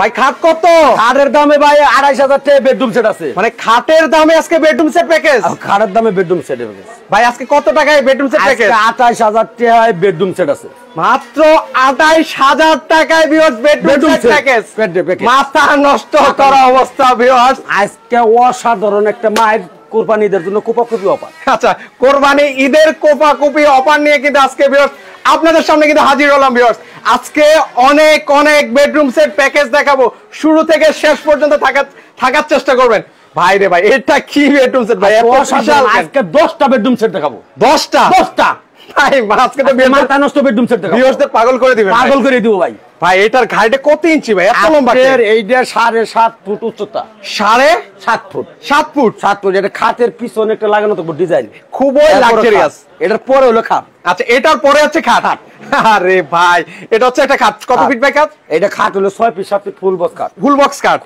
ভাই খাট কত? খাটের দামে ভাই 2,500 টাকা বেডরুম সেট আছে। মানে খাটের দামে আজকে বেডরুম সেট প্যাকেজ? খাটের দামে বেডরুম সেট প্যাকেজ ভাই আজকে কত টাকায় বেডরুম সেট প্যাকেজ? 28,000 টাকায় বেডরুম সেট আছে। মাত্র 28,000 টাকায় ভিউয়ার্স বেডরুম সেট প্যাকেজ। মাথা নষ্ট করা অবস্থা ভিউয়ার্স। আজকে অসাধারণ একটা মায়ের কুরবানি ঈদের জন্য কোপাকুপি অফার। আচ্ছা, কুরবানি ঈদের কোপাকুপি অফার নিয়ে কিন্তু আজকে ভিউয়ার্স আপনাদের সামনে কিন্তু হাজির হলাম ভিউয়ার্স। আজকে অনেক অনেক বেডরুম সেট প্যাকেজ দেখাবো, শুরু থেকে শেষ পর্যন্ত থাকার চেষ্টা করবেন। ভাই রে ভাই, এটা কি বেডরুম সেট ভাই? আজকে 10টা বেডরুম সেট দেখাবো। 10টা? ভাই আজকে তো মাথা নষ্ট বেডরুম সেট দেখাবো। ভিউয়ার্সদের পাগল করে দিবেন। পাগল করে দিব ভাই। ভাই এটার ঘাইটে কত ইঞ্চি ভাই? এত লম্বা? এইটা 7.5 ফুট উচ্চতা। 7.5 ফুট? 7 ফুট? 7 ফুট। এটা খাটের পিছনে একটা লাগানো থাকবে ডিজাইন, খুবই লাক্সারিয়াস। এটার পরে হলো খাট। আচ্ছা, এটার পরে হচ্ছে খাট। আরে ভাই, এটা হচ্ছে একটা খাট। কত ফিট বাই খাট? এটা খাট হলো 6 ফিট 7 ফিট ফুল বক্স খাট। ফুল বক্স খাট।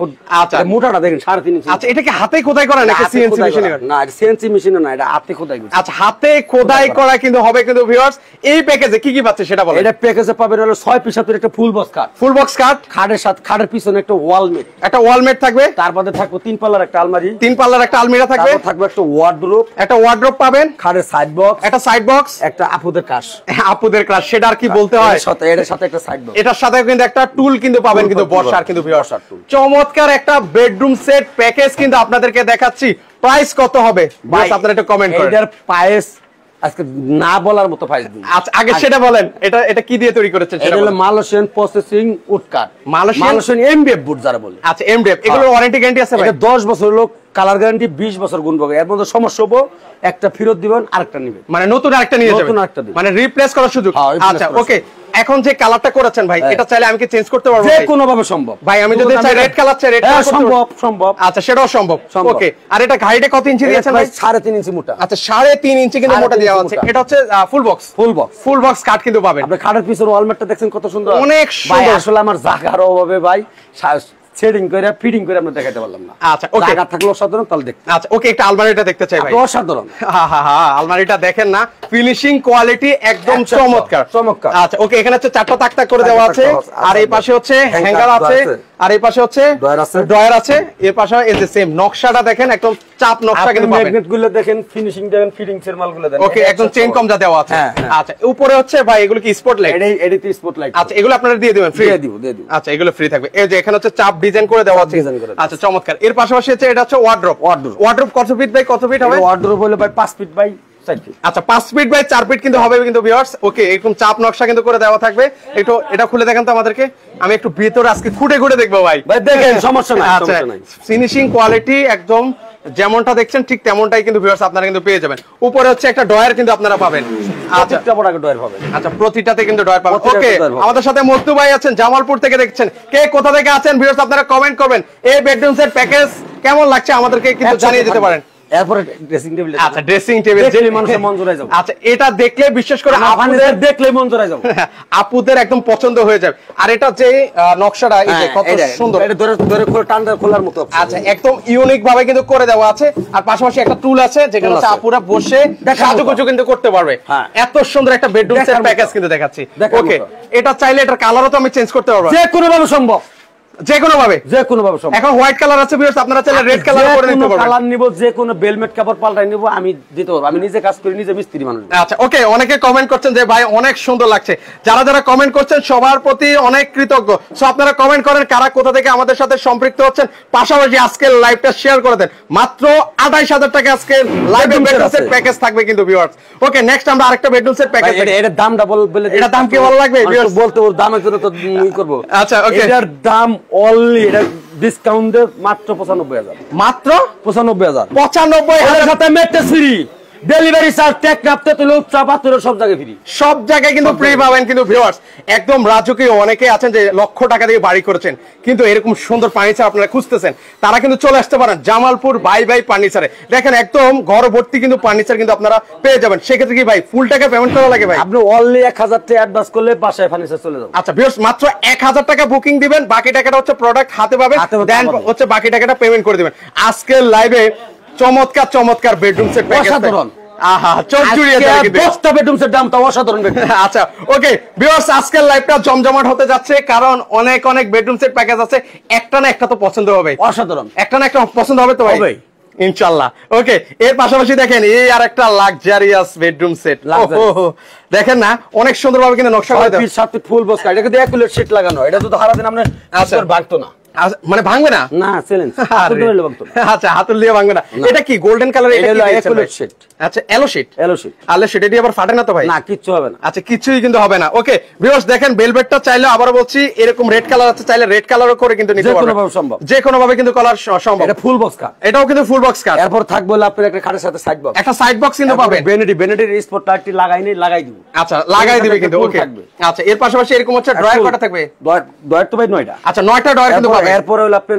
আচ্ছা, মোটাটা দেখেন 3.5 ইঞ্চি। আচ্ছা, এটা কি হাতে খোদাই করা নাকি সিএনসি মেশিনে? না, এটা সিএনসি মেশিনে না, এটা হাতে খোদাই করা। আচ্ছা, হাতে খোদাই করা কিন্তু হবে কিন্তু ভিউয়ার্স। এই প্যাকেজে কি কি পাচ্ছে সেটা বলেন। এটা প্যাকেজে পাবেন হলো 6 ফিট 7 ফিট একটা ফুল বক্স খাট। ফুল বক্স খাট, খাটের সাথে খাটের পিছনে একটা ওয়ালমেট। একটা ওয়ালমেট থাকবে, তারপরে থাকবে 3 পাল্লার একটা আলমারি। 3 পাল্লার একটা আলমিরা থাকবে, থাকবে একটা ওয়ার্ডরোব। একটা ওয়ার্ডরোব পাবেন, খাটের সাইড বক্স, একটা সাইড বক্স, একটা আপুদের কাশ। আপুদের ক্লাস, সেটা আর কি বলতে হয়। এটার সাথে একটা সাইড বক্স, এটার সাথে কিন্তু একটা টুল কিন্তু পাবেন কিন্তু বর্ষার কিন্তু ভিউয়ার্স। চমৎকার একটা বেডরুম সেট প্যাকেজ কিন্তু আপনাদেরকে দেখাচ্ছি। প্রাইস কত হবে ভাই আপনারা একটু কমেন্ট করেন। এটার প্রাইস আজকে না বলার মতো প্রাইস দিন। আচ্ছা, আগে সেটা বলেন, এটা কি দিয়ে তৈরি করেছেন সেটা বলেন। এটা Malaysian processing would cut, Malaysian MDF বুট যারা বলে। আচ্ছা, এমডিএফ, এগুলো ওয়ারেন্টি গ্যারান্টি আছে ভাই? এটা 10 বছর হলো, কালার গ্যারান্টি 20 বছর গুনবো। এর মধ্যে সমস্যা হবো, একটা ফেরত দিবেন, আরেকটা নেবেন। মানে নতুন আরেকটা নিয়ে যাবেন, মানে রিপ্লেস করার সুযোগ। আচ্ছা, ওকে। এখন যে কালারটা করেছেন ভাই, এটা চাইলে আমি কি চেঞ্জ করতে পারবো? যে কোনো ভাবে সম্ভব ভাই। আমি যদি চাই রেড কালার চাই, রেড কালার সম্ভব, সম্ভব। আচ্ছা, সেটাও সম্ভব। ওকে। আর এটা হাইটে কত ইঞ্চি দিয়েছেন ভাই? 3.5 ইঞ্চি মোটা। আচ্ছা, 3.5 ইঞ্চি কিন্তু মোটা দেওয়া আছে। এটা হচ্ছে full box. Full box cut কিন্তু পাবেন। আপনি খাটের পিছনে ওয়ালমেটটা দেখছেন কত সুন্দর, অনেক সুন্দর। আসলে আমার জায়গার অভাবে ভাই সেটিং করে ফিটিং করে আমরা দেখাতে পারলাম না। আচ্ছা, ওকে। জায়গা থাকলে অসাধারণ, তাহলে দেখতে। আচ্ছা, ওকে, একটা আলমারিটা দেখতে চাই ভাই। অসাধারণ। আলমারিটা দেখেন না, ফিনিশিং কোয়ালিটি একদম চমৎকার। আচ্ছা, ওকে। এখানে হচ্ছে 4টা তাক তাক করে দেওয়া আছে, আর এই পাশে হচ্ছে হ্যাঙ্গার আছে, আর এই পাশে হচ্ছে ড্রয়ার আছে। এর পাশে এই যে সেম নকশাটা দেখেন, একদম চাপ নকশা কিন্তু পাবেন। ম্যাগনেট গুলো দেখেন, ফিনিশিং দেখেন, ফিটিংস এর মালগুলো দেখেন। ওকে, একদম চেইন কমজা দেওয়া আছে। আচ্ছা, উপরে হচ্ছে ভাই এগুলো কি স্পটলাইট? এডিতে স্পটলাইট। আচ্ছা, এগুলো আপনারা দিয়ে দিবেন ফ্রি? দিয়ে দিব। আচ্ছা, এগুলো ফ্রি থাকবে। এই যে এখানে হচ্ছে চাপ ডিজাইন করে দেওয়া আছে। আচ্ছা, চমৎকার। এর পাশাপাশি হচ্ছে এটা হচ্ছে ওয়ার্ডরোব। ওয়ার্ডরোব কত ফিট বাই কত ফিট হবে? ওয়ার্ডরোব হলো ভাই 5 ফিট বাই 4 ফিট। আচ্ছা, 5 ফিট বাই 4 ফিট কিন্তু হবে কিন্তু ভিউয়ার্স। ওকে, এরকম চাপ নকশা কিন্তু করে দেওয়া থাকবে। একটু এটা খুলে দেখেন তো আমাদেরকে, আমি একটু ভিতরে আজকে খুঁটে খুঁটে দেখবো ভাই। ভাই দেখেন, সমস্যা নাই। আচ্ছা, ফিনিশিং কোয়ালিটি একদম যেমনটা দেখছেন ঠিক তেমনটাই কিন্তু ভিউয়ার্স আপনারা কিন্তু পেয়ে যাবেন। উপরে হচ্ছে একটা ড্রয়ার কিন্তু আপনারা পাবেন। আচ্ছা, একটা বড় ড্রয়ার পাবেন। আচ্ছা, প্রতিটাতে কিন্তু ড্রয়ার পাবেন। ওকে, আমাদের সাথে মধ্যু ভাই আছেন, জামালপুর থেকে দেখছেন। কে কোথা থেকে আছেন ভিউয়ার্স আপনারা কমেন্ট করবেন। এই বেডরুম সেট প্যাকেজ কেমন লাগছে আমাদেরকে কিন্তু জানিয়ে দিতে পারেন। এরপরে ড্রেসিং টেবিল। আচ্ছা, ড্রেসিং টেবিল দেখলে মানুষের মন জোড়ায় যাবে। আচ্ছা, এটা দেখলে বিশেষ করে আপনাদের দেখলে মন জোড়ায় যাবে, আপুদের একদম পছন্দ হয়ে যাবে। আর এটা যে নকশাটা এই যে কত সুন্দর, এটা ধরে ধরে টানটা খোলার মতো। আচ্ছা, একদম ইউনিক ভাবে কিন্তু করে দেওয়া আছে। আর পাশাপাশি একটা টুল আছে যেখানে আপুরা বসে সাজুগুজু কিন্তু করতে পারবে। এত সুন্দর একটা বেডরুম সেট প্যাকেজ কিন্তু দেখাচ্ছি। ওকে, এটা চাইলে এটার কালারও তো আমি চেঞ্জ করতে পারবো, যে কোনো ভাবে সম্ভব, যে কোনো ভাবে সম্ভব। এখন হোয়াইট কালার আছে ভিউয়ার্স, আপনারা চাইলে রেড কালার করে নিতে পারবেন। কালার নিব, যে কোনো বেলমেট কাপড় পাল্টাই নিব, আমি দিতে পারবো। আমি নিজে কাজ করি, নিজে মিস্ত্রি মানুষ। আচ্ছা, ওকে। অনেকে কমেন্ট করছেন যে ভাই অনেক সুন্দর লাগছে। যারা যারা কমেন্ট করছেন সবার প্রতি অনেক কৃতজ্ঞ। সো আপনারা কমেন্ট করেন কারা কোথা থেকে আমাদের সাথে সম্পৃক্ত হচ্ছেন, পাশাপাশি আজকের লাইভটা শেয়ার করে দেন। মাত্র 28,000 টাকা আজকের লাইভে বেডরুম সেট প্যাকেজ থাকবে কিন্তু ভিউয়ার্স। ওকে, নেক্সট আমরা আরেকটা বেডরুম সেট প্যাকেজ। এর দামটা বলে, এটা দাম কি ভালো লাগবে ভিউয়ার্স? বলতে ওর দামের জন্য তো করব। আচ্ছা, ওকে। এটার দাম অনলি, এটা ডিসকাউন্টে মাত্র 95,000। মাত্র 95,000। 95,000 সাথে mattress free, delivery charge tag রাখতে তুলে পাথরের সব জায়গায় ফ্রি, সব জায়গায় কিন্তু ফ্রি পাবেন কিন্তু ভিউয়ার্স। একদম রাজকীয়। অনেকে আছেন যে লক্ষ টাকা দিয়ে বাড়ি করেছেন কিন্তু এরকম সুন্দর ফার্নিচার আপনারা খুঁজতেছেন, তারা কিন্তু চলে আসতে পারেন জামালপুর বাই বাই ফার্নিচারে। দেখেন একদম ঘর ভর্তি কিন্তু ফার্নিচার কিন্তু আপনারা পেয়ে যাবেন। সেক্ষেত্রে কি ভাই ফুল টাকা পেমেন্ট করা লাগে ভাই? আপনি অনলি 1,000 টাকা অ্যাডভান্স করলে বাসায় ফার্নিচার চলে যাবে। আচ্ছা ভিউয়ার্স, মাত্র 1,000 টাকা বুকিং দিবেন, বাকি টাকাটা হচ্ছে প্রোডাক্ট হাতে পাবেন, দেন হচ্ছে বাকি টাকাটা পেমেন্ট করে দিবেন। আজকের লাইভে চমৎকার চমৎকার বেডরুম সেট প্যাকেজ আহা চোখ জুড়িয়ে যাবে কিন্তু 10টা বেডরুম সেট দাম তো অসাধারণ বেডরুম। আচ্ছা ওকে ভিউয়ার্স, আজকের লাইভটা জমজমাট হতে যাচ্ছে, কারণ অনেক অনেক বেডরুম সেট প্যাকেজ আছে, একটা না একটা তো পছন্দ হবে, অসাধারণ একটা না একটা পছন্দ হবে তো ভাই হবেই। ইনশাআল্লাহ। ওকে, এর পাশাপাশি দেখেন এই আর একটা লাক্সারিয়াস বেডরুম সেট, দেখেন না অনেক সুন্দরভাবে কিন্তু নকশা করে দেওয়া। 7 ফিট ফুল বক্স এটা কিন্তু অ্যাকুরেট শীট লাগানো, এটা তো সারা দিন আমরা আচ্ছা। ভাঙতো না, মানে ভাঙবে না? না চ্যালেঞ্জ আচ্ছা হাতুল দিয়ে ভাঙবে না। এটা কি গোল্ডেন কালার? এটা হলো অ্যাকুরেট শীট। আচ্ছা এলো শীট, এলো শীট আলে শীট এটি আবার ফাটে না তো ভাই? না কিচ্ছু হবে না। আচ্ছা কিছুই কিন্তু হবে না। ওকে ভিউয়ার্স দেখেন ভেলভেটটা চাইলে আবার বলছি এরকম রেড কালার আছে, চাইলে রেড কালারও করে কিন্তু নিতে যে কোনো পারবেন, ভাবে সম্ভব, যে কোনো ভাবে কিন্তু কলার সম্ভব। এটা ফুল বক্স কাট, এটাও কিন্তু ফুল বক্স কাট। এরপর থাকবে হলো আপনার একটা খাটের সাথে সাইড বক্স, একটা সাইড বক্স কিন্তু পাবেন। বেনেডির স্পট লাইটটি লাগাই নেই, লাগাই দিব। আচ্ছা লাগাই দিবে কিন্তু। ওকে আচ্ছা এর পাশাপাশি এরকম হচ্ছে ড্রয়ার কটা থাকবে? ড্রয়ার তো ভাই 9টা। আচ্ছা 9টা ড্রয়ার কিন্তু পাবেন। এরপর হলো আপনার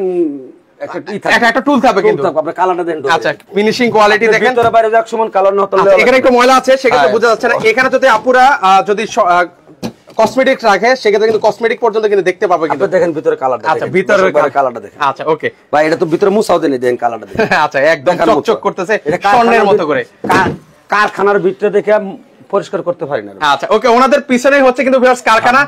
একটা টুল থাকবে কিন্তু। আপনার কালারটা দেন। আচ্ছা ফিনিশিং কোয়ালিটি দেখেন, ভিতরে বাইরে এক সমান কালার না হলে এখানে একটু ময়লা আছে সেক্ষেত্রে বোঝা যাচ্ছে না। এখানে যদি আপুরা যদি কসমেটিক্স রাখে সেক্ষেত্রে কিন্তু কসমেটিক পর্যন্ত কিন্তু দেখতে পাবে কিন্তু। দেখেন ভিতরে কালারটা। আচ্ছা ভিতরের কালারটা দেখেন। আচ্ছা ওকে ভাই এটা তো ভিতরে মুছাও দেন, দেখেন কালারটা দেখেন। আচ্ছা একদম চকচক করতেছে স্বর্ণের মতো করে। কারখানার ভিতরে দেখে পরিষ্কার করতে পারি না। আচ্ছা ওকে, ওনাদের পিছনে হচ্ছে কিন্তু ভিউয়ার্স কারখানা,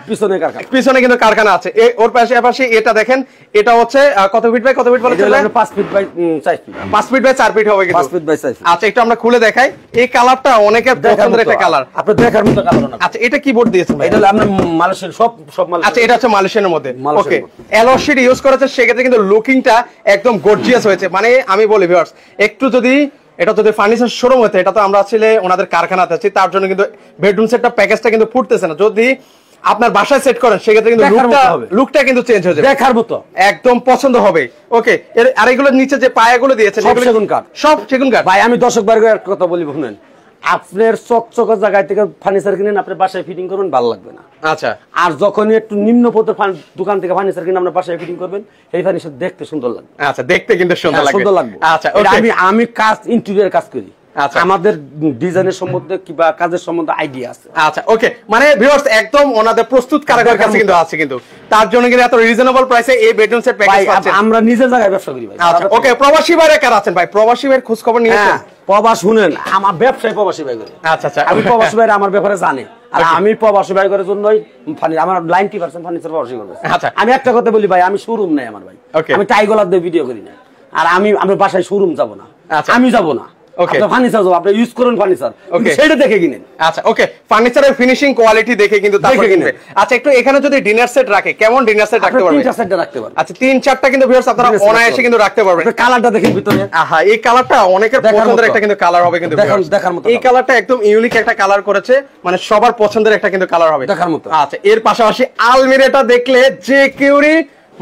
পিছনে কিন্তু কারখানা আছে। ওর পাশে এটা দেখেন, এটা হচ্ছে কত ফিট বাই কত ফিট বলেছেন? 5 feet by 4 feet. 5 feet by 4 feet হবে কিন্তু। 5 ফিট বাই 4 ফিট। আচ্ছা একটু আমরা খুলে দেখাই। এই কালারটা অনেকের পছন্দের একটা কালার। আপনি দেখার মতো কালার না। আচ্ছা এটা কি বোর্ড দিয়েছেন ভাই? এটা হলো আপনার মালয়েশিয়ান সব মালয়েশিয়ান। আচ্ছা এটা হচ্ছে মালয়েশিয়ানের মধ্যে। ওকে অ্যালয় শীট ইউজ করেছে, সেক্ষেত্রে কিন্তু লুকিংটা একদম গর্জিয়াস হয়েছে। মানে আমি বলি ভিউয়ার্স একটু যদি এটা যদি ফার্নিচার শোরুম হতে, এটা তো আমরা আসলে ওনাদের কারখানাতে আছি, তার জন্য কিন্তু বেডরুম সেটটা প্যাকেজটা কিন্তু ফুটতেছে না। যদি আপনার বাসায় সেট করেন সেক্ষেত্রে কিন্তু লুকটা কিন্তু চেঞ্জ হয়ে যাবে, দেখার মতো একদম পছন্দ হবে। ওকে আর এগুলোর নিচে যে পায়াগুলো দিয়েছেন সব সেগুন কাঠ, সব সেগুন কাঠ। ভাই আমি দর্শক বর্গের কথা বলি, শুনেন আপনার চকচকে জায়গা থেকে ফার্নিচার কিনেন, আপনার বাসায় ফিটিং করবেন, ভালো লাগবে না। আচ্ছা আর যখন একটু নিম্ন পথের দোকান থেকে ফার্নিচার কিনে আপনার বাসায় ফিটিং করবেন, এই ফার্নিচার দেখতে সুন্দর লাগবে। আচ্ছা দেখতে কিন্তু সুন্দর লাগবে। আচ্ছা আমি কাজ ইন্টেরিয়র কাজ করি, আমাদের ডিজাইনের সম্বন্ধে কিংবা কাজের সম্বন্ধে আইডিয়া আছে। আচ্ছা ওকে, মানে ভিউয়ার্স একদম ওনাদের প্রস্তুত কারিগরের কাছে কিন্তু আছে, কিন্তু তার জন্য কিন্তু এত রিজনেবল প্রাইসে এই বেডরুম সেট প্যাকেজ পাচ্ছেন। আমরা নিজের জায়গায় ব্যবসা করি ভাই। আচ্ছা ওকে, প্রবাসী ভাইরা কারা আছেন ভাই? প্রবাসী ভাইয়ের খোঁজ খবর নিয়েছেন? প্রবাস শুনেন, আমার ব্যবসায় প্রবাসী ভাই করে। আচ্ছা আচ্ছা, আমি প্রবাসী ভাইরা আমার ব্যাপারে জানে, আর আমি প্রবাসী ভাই করার জন্যই আমার 90% ফার্নিচার প্রবাসী করবে। আচ্ছা আমি একটা কথা বলি ভাই, আমি শোরুম নাই আমার ভাই, আমি টাইগলার দিয়ে ভিডিও করি না, আর আমি বাসায় শোরুম যাব না, আমি যাব না। ওকে ফার্নিচার যাও, আপনি ইউজ করুন ফার্নিচার, সেটা দেখে কিনেন। আচ্ছা ওকে, ফার্নিচারের ফিনিশিং কোয়ালিটি দেখে কিন্তু তারপরে কিনবে। আচ্ছা একটু এখানে যদি ডিনার সেট রাখে, কেমন ডিনার সেট রাখতে পারবেন? 3টা সেট রাখতে পারবেন। আচ্ছা 3-4টা কিন্তু ভিউয়ার্স আপনারা অনায়াসে কিন্তু রাখতে পারবেন। কালারটা দেখেন ভিতরে, আহা এই কালারটা অনেকের পছন্দের একটা কিন্তু কালার হবে কিন্তু দেখার মতো। এই কালারটা একদম ইউনিক একটা কালার করেছে, মানে সবার পছন্দের একটা কিন্তু কালার হবে দেখার মতো। আচ্ছা এর পাশাপাশি আলমিরাটা দেখলে যে কেউরই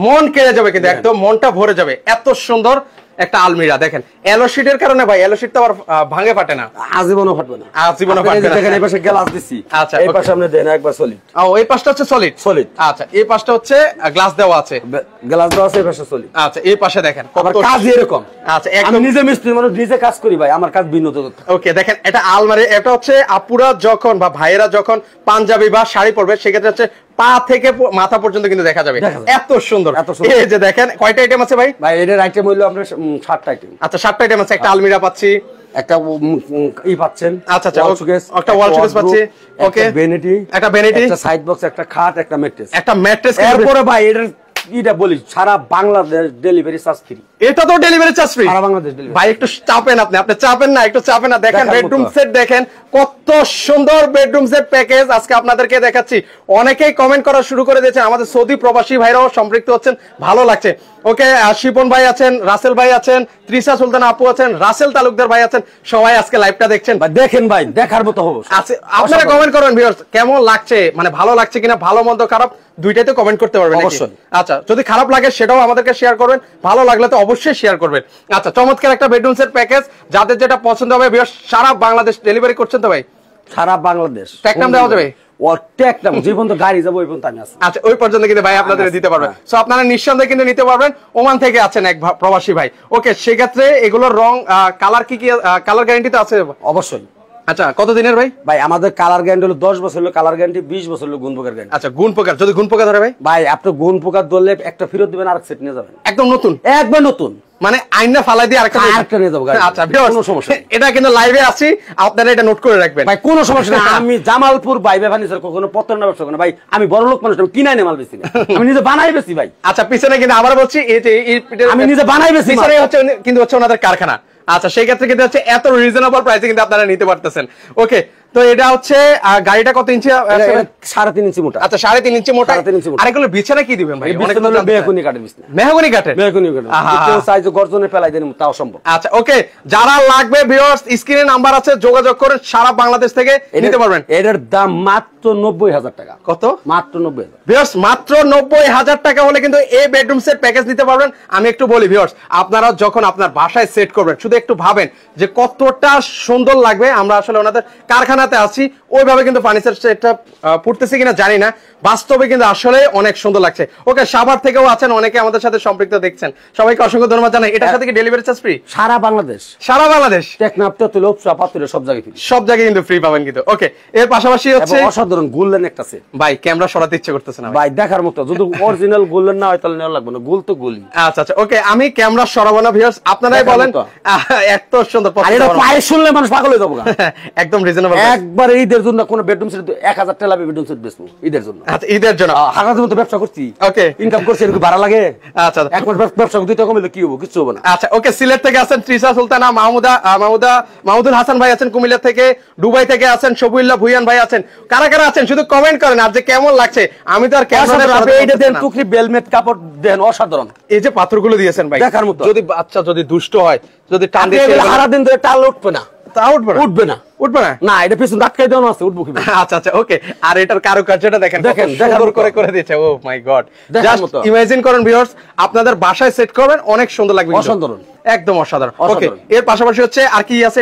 মন কেড়ে যাবে, কিন্তু একদম মনটা ভরে যাবে। এত সুন্দর একটা আলমিরা দেখেন, অ্যালো শীটের কারণে ভাই অ্যালো শীট তো আবার ভাঙে ফাটে না, আজীবনও ফাটবে না, আজীবনও ফাটবে না। দেখেন এই পাশে গ্লাস দিছি, আচ্ছা এই পাশে আপনি দেন একবার সলিড। ও এই পাশটা হচ্ছে সলিড। আচ্ছা এই পাশটা হচ্ছে গ্লাস দেওয়া আছে, গ্লাস দেওয়া আছে, এই পাশে সলিড। আচ্ছা এই পাশে দেখেন কত কাজ এরকম। আচ্ছা আমি নিজে মিস্ত্রি মানুষ, নিজে কাজ করি ভাই, আমার কাজ ভিন্ন। ওকে দেখেন এটা আলমারি, এটা হচ্ছে আপুরা যখন বা ভাইয়েরা যখন পাঞ্জাবি বা শাড়ি পরবে সেক্ষেত্রে হচ্ছে পা থেকে মাথা পর্যন্ত কিন্তু দেখা যাবে, এত সুন্দর। এই যে দেখেন কয়টা আইটেম আছে ভাই? ভাই এর আইটেম হইলো আমরা 7টা আইটেম। আচ্ছা 7টা আইটেম আছে, একটা আলমিরা পাচ্ছি, একটা পাচ্ছেন। আচ্ছা আচ্ছা একটা ওয়াল শোকেস পাচ্ছি, ওকে ভ্যানিটি, একটা ভ্যানিটি, একটা সাইড বক্স, একটা খাট, একটা ম্যাট্রেস। একটা ম্যাট্রেস। এরপরে ভাই এটা বলি সারা বাংলাদেশ ডেলিভারি চার্জ ফ্রি। এটা তো ডেলিভারি চার্জ ফ্রি সারা বাংলাদেশ ডেলিভারি। ভাই একটু চাপেন, আপনি চাপেন না, একটু চাপেন না। দেখেন বেডরুম সেট দেখেন, কত সুন্দর বেডরুম সেট প্যাকেজ আজকে আপনাদেরকে দেখাচ্ছি। অনেকেই কমেন্ট করা শুরু করে দিয়েছেন, আমাদের সৌদি প্রবাসী ভাইরাও সম্পৃক্ত হচ্ছেন, ভালো লাগছে। ওকে শিপন ভাই আছেন, রাসেল ভাই আছেন, ত্রিশা সুলতান আপু আছেন, রাসেল তালুকদার ভাই আছেন, সবাই আজকে লাইভটা দেখছেন। দেখেন ভাই দেখার মতো হবে। আচ্ছা আপনারা কমেন্ট করবেন ভিউয়ার্স, কেমন লাগছে, মানে ভালো লাগছে কিনা, ভালো মন্দ খারাপ দুইটাই তো কমেন্ট করতে পারবেন অবশ্যই। আচ্ছা যদি খারাপ লাগে সেটাও আমাদেরকে শেয়ার করবেন, ভালো লাগলে তো অবশ্যই শেয়ার করবেন। আচ্ছা চমৎকার একটা বেডরুম সেট প্যাকেজ, যাদের যেটা পছন্দ হবে ভিউয়ার্স সারা বাংলাদেশ ডেলিভারি করছেন তো ভাই? সারা বাংলাদেশ ট্যাক্টাম দেওয়া যাবে? আচ্ছা ওই পর্যন্ত কিন্তু ভাই আপনাদের দিতে পারবেন। সো আপনারা নিঃসন্দেহে কিন্তু নিতে পারবেন। ওমান থেকে আছেন এক প্রবাসী ভাই। ওকে সেক্ষেত্রে এগুলোর রং কালার কি কালার গ্যারান্টি তো আছে? অবশ্যই। আচ্ছা কত দিনের ভাই? ভাই আমাদের কালার গ্যারান্টি হলো 10 বছর, হলো কালার গ্যারান্টি 20 বছর, হলো গুণ পোকার গ্যারান্টি। আচ্ছা গুণ পোকা, যদি গুণ পোকা ধরে ভাই? ভাই আপনি গুণ পোকা ধরলে একটা ফেরত দিবেন, আরেক সেট নিয়ে যাবেন, একদম নতুন, একবার নতুন। মানে আইনা ফালাই দিয়ে আরেকটা নিয়ে যাবো গাড়ি। আচ্ছা কোনো সমস্যা নেই। এটা কিন্তু লাইভে আছি, আপনারা এটা নোট করে রাখবেন ভাই, কোনো সমস্যা নেই। আমি জামালপুর বাইবে ফার্নিচার কোনো পত্র না ব্যবসা করি না ভাই। আমি বড় লোক মানুষ, আমি কিনাই না মাল বেশি না, আমি নিজে বানাই বেশি ভাই। আচ্ছা পিছনে কিন্তু আবার বলছি এই যে আমি নিজে বানাই বেশি, পিছনে হচ্ছে কিন্তু হচ্ছে ওনাদের কারখানা। আচ্ছা সেই ক্ষেত্রে কিন্তু হচ্ছে এত রিজনেবল প্রাইসে কিন্তু আপনারা নিতে পারতেছেন। ওকে, তো এটা হচ্ছে গাড়িটা কত ইঞ্চি? 3.5 ইঞ্চি মোটা। আচ্ছা 3.5 ইঞ্চি মোটা। 3.5 ইঞ্চি মোটা। আর এগুলো বিছানা কি দিবেন ভাই? অনেক মেহগনি কাঠের বিছানা। মেহগনি কাঠের? মেহগনি কাঠের। কেউ সাইজ গর্জনে ফেলাই দেন তাও সম্ভব। আচ্ছা ওকে, যারা লাগবে ভিউয়ার্স স্ক্রিনে নাম্বার আছে, যোগাযোগ করে সারা বাংলাদেশ থেকে নিতে পারবেন। এটার দাম মাত্র 90,000 টাকা। কত? মাত্র 90,000। ভিউয়ার্স মাত্র 90,000 টাকা হলে কিন্তু এই বেডরুম সেট প্যাকেজ নিতে পারবেন। আমি একটু বলি ভিউয়ার্স, আপনারা যখন আপনার বাসায় সেট করবেন শুধু একটু ভাবেন যে কতটা সুন্দর লাগবে। আমরা আসলে ওনাদের কারখানাতে আছি, ওইভাবে কিন্তু ফার্নিচার সেটটা পড়তেছি কিনা জানি না, বাস্তবে কিন্তু আসলে অনেক সুন্দর লাগছে। ওকে, সাভার থেকেও আছেন অনেকে আমাদের সাথে সম্পৃক্ত দেখছেন, সবাইকে অসংখ্য ধন্যবাদ জানাই। এটার সাথে কি ডেলিভারি চার্জ ফ্রি? সারা বাংলাদেশ, সারা বাংলাদেশ টেকনাফ তেতুল পাতুলে সব জায়গায় ফ্রি, সব জায়গায় কিন্তু ফ্রি পাবেন কিন্তু। ওকে, এর পাশাপাশি হচ্ছে অসাধারণ গোল্ডেন একটা আছে ভাই, ক্যামেরা সরাতে ইচ্ছে করতেছে না ভাই, দেখার মতো। যদি অরিজিনাল গোল্ডেন না হয় তাহলে নেওয়া লাগবে না, গোল তো গোলই। আচ্ছা আচ্ছা ওকে, আমি ক্যামেরা সরাবো না ভিউয়ার্স, আপনারাই বলেন। এত সুন্দর আর এটা প্রায় শুনলে মানুষ পাগল হয়ে যাবে। একদম রিজনেবল। একবার ঈদের জন্য কোন বেডরুম সেট 1000 টাকা বেডরুম সেট বেচবো ঈদের জন্য। আচ্ছা ঈদের জন্য হাজার মতো ব্যবসা করছি। ওকে, ইনকাম করছি, এরকম ভাড়া লাগে। আচ্ছা একবার ব্যবসা করতে কমলে কি হবে? কিছু হবে না। আচ্ছা ওকে, সিলেট থেকে আছেন তৃষা সুলতানা, মাহমুদুল হাসান ভাই আছেন কুমিল্লা থেকে, দুবাই থেকে আছেন শফিউল্লাহ ভুইয়ান ভাই আছেন। কারা কারা আছেন শুধু কমেন্ট করেন আর যে কেমন লাগছে। আমি তো আর এইটা দেন টুকরি বেলমেট কাপড় দেন, অসাধারণ। এই যে পাথরগুলো দিয়েছেন ভাই, দেখার মতো। যদি বাচ্চা যদি দুষ্ট হয়, যদি টান দিয়ে সারা দিন ধরে টাল উঠবে না, তা উঠবে না, উঠবে না, উঠবে না। না এটা পিছন আটকাই দেওয়া আছে, উঠবো কিভাবে? আচ্ছা আচ্ছা ওকে, আর এটার কারুকার্যটা দেখেন, দেখেন সুন্দর করে করে দিয়েছে। ও মাই গড, জাস্ট ইমাজিন করেন ভিউয়ার্স, আপনাদের বাসায় সেট করবেন, অনেক সুন্দর লাগবে, অসাধারণ, একদম অসাধারণ। ওকে, এর পাশাপাশি হচ্ছে আর কি আছে?